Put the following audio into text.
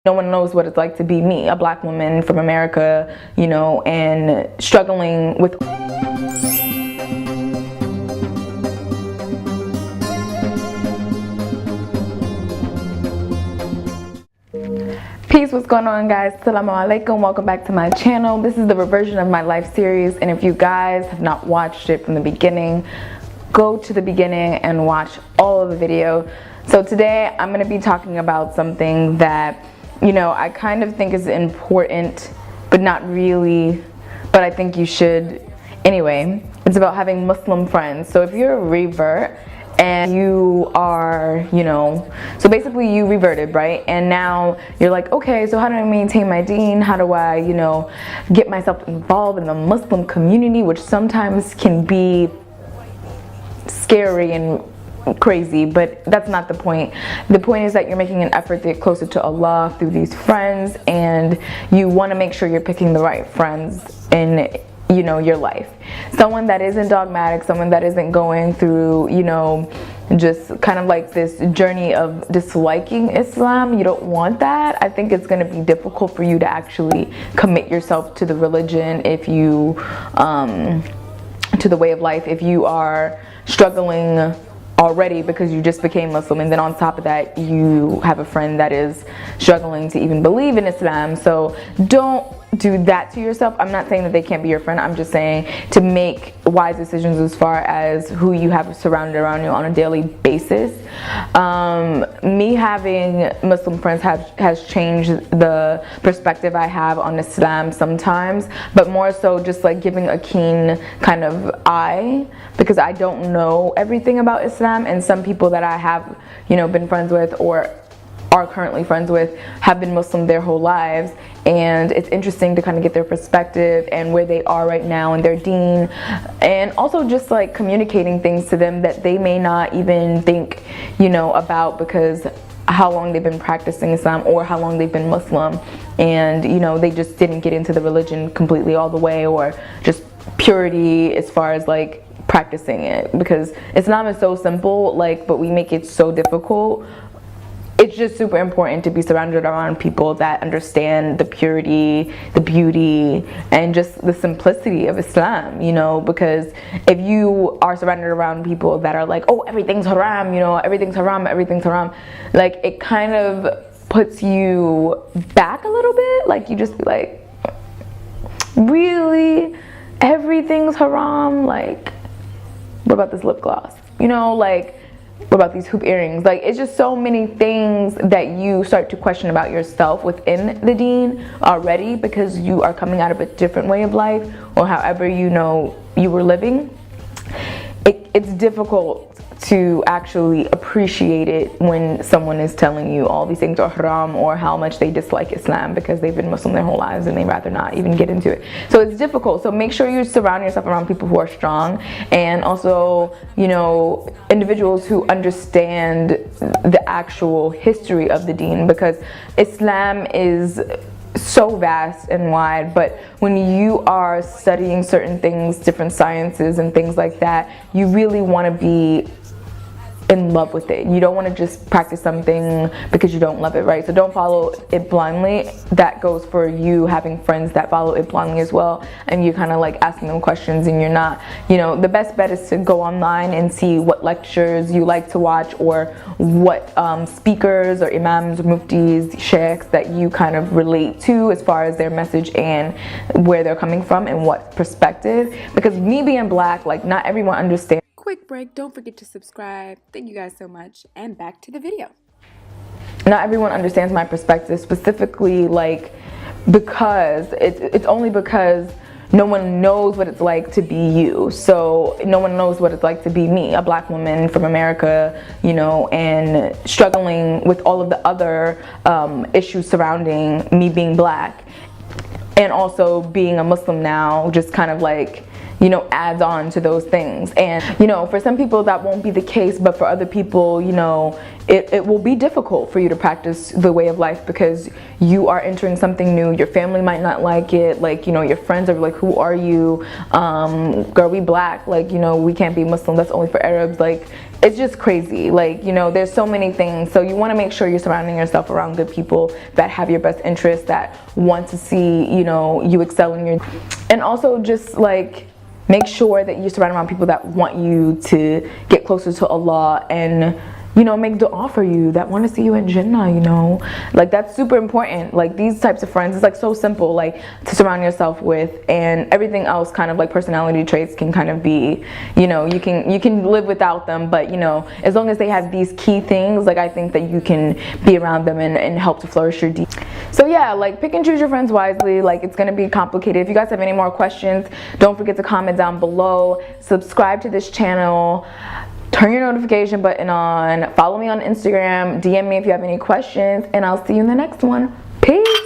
no one knows what it's like to be me, a black woman from America, you know, and struggling with Peace, what's going on, guys? Assalamu alaikum, welcome back to my channel. This is the Reversion of my life series, and if you guys have not watched it from the beginning, go to the beginning and watch all of the video. So today I'm going to be talking about something that, you know, I kind of think is important, but not really, but I think you should anyway. It's about having Muslim friends. So if you're a revert and you are, you know, so basically you reverted, right? And now you're like, okay, so how do I maintain my deen? How do I, you know, get myself involved in the Muslim community, which sometimes can be scary and crazy, but that's not the point. The point is that you're making an effort to get closer to Allah through these friends, and you want to make sure you're picking the right friends in, you know, your life. Someone that isn't dogmatic, someone that isn't going through, you know, just kind of like this journey of disliking Islam. You don't want that. I think it's going to be difficult for you to actually commit yourself to the religion if you to the way of life if you are struggling already because you just became Muslim, and then on top of that you have a friend that is struggling to even believe in Islam. So don't do that to yourself. I'm not saying that they can't be your friend. I'm just saying to make wise decisions as far as who you have surrounded around you on a daily basis. Me having Muslim friends has changed the perspective I have on Islam sometimes, but more so just like giving a keen kind of eye, because I don't know everything about Islam, and some people that I have, you know, been friends with or are currently friends with have been Muslim their whole lives, and it's interesting to kind of get their perspective and where they are right now in their deen, and also just like communicating things to them that they may not even think, you know, about, because how long they've been practicing Islam or how long they've been Muslim, and you know, they just didn't get into the religion completely all the way, or just purity as far as like practicing it, because Islam is so simple, like, but we make it so difficult. It's just super important to be surrounded around people that understand the purity, the beauty, and just the simplicity of Islam, you know, because if you are surrounded around people that are like, oh, everything's haram, you know, everything's haram, everything's haram, like, it kind of puts you back a little bit. Like, you just be like, really? Everything's haram? Like, what about this lip gloss? You know, like, what about these hoop earrings? Like, it's just so many things that you start to question about yourself within the deen already, because you are coming out of a different way of life, or however, you know, you were living. It's difficult to actually appreciate it when someone is telling you all these things are haram, or how much they dislike Islam because they've been Muslim their whole lives and they'd rather not even get into it. So it's difficult. So make sure you surround yourself around people who are strong, and also, you know, individuals who understand the actual history of the deen, because Islam is so vast and wide, but when you are studying certain things, different sciences and things like that, you really want to be in love with it. You don't want to just practice something because you don't love it, right? So don't follow it blindly. That goes for you having friends that follow it blindly as well, and you're kind of like asking them questions, and you're not, you know, the best bet is to go online and see what lectures you like to watch, or what speakers or imams, muftis, sheikhs that you kind of relate to as far as their message and where they're coming from and what perspective. Because me being black, like, not everyone understands. Quick break, don't forget to subscribe. Thank you guys so much, and back to the video. Not everyone understands my perspective, specifically, like, because it's only because no one knows what it's like to be you. So no one knows what it's like to be me, a black woman from America, you know, and struggling with all of the other issues surrounding me being black, and also being a Muslim now, just kind of like you know, adds on to those things. And, you know, for some people that won't be the case, but for other people, you know, it will be difficult for you to practice the way of life because you are entering something new. Your family might not like it. Like, you know, your friends are like, who are you? Girl, we black. Like, you know, we can't be Muslim. That's only for Arabs. Like, it's just crazy. Like, you know, there's so many things. So you want to make sure you're surrounding yourself around good people that have your best interests, that want to see, you know, you excel in your, and also just like make sure that you're surrounded around people that want you to get closer to Allah and, you know, make dua for you, that want to see you in Jannah, you know, like that's super important. Like these types of friends, it's like so simple, like to surround yourself with, and everything else kind of like personality traits can kind of be, you know, you can live without them, but you know, as long as they have these key things, like I think that you can be around them and help to flourish your deep. So yeah, like pick and choose your friends wisely. Like it's gonna be complicated. If you guys have any more questions, don't forget to comment down below. Subscribe to this channel. Turn your notification button on. Follow me on Instagram. DM me if you have any questions, and I'll see you in the next one. Peace.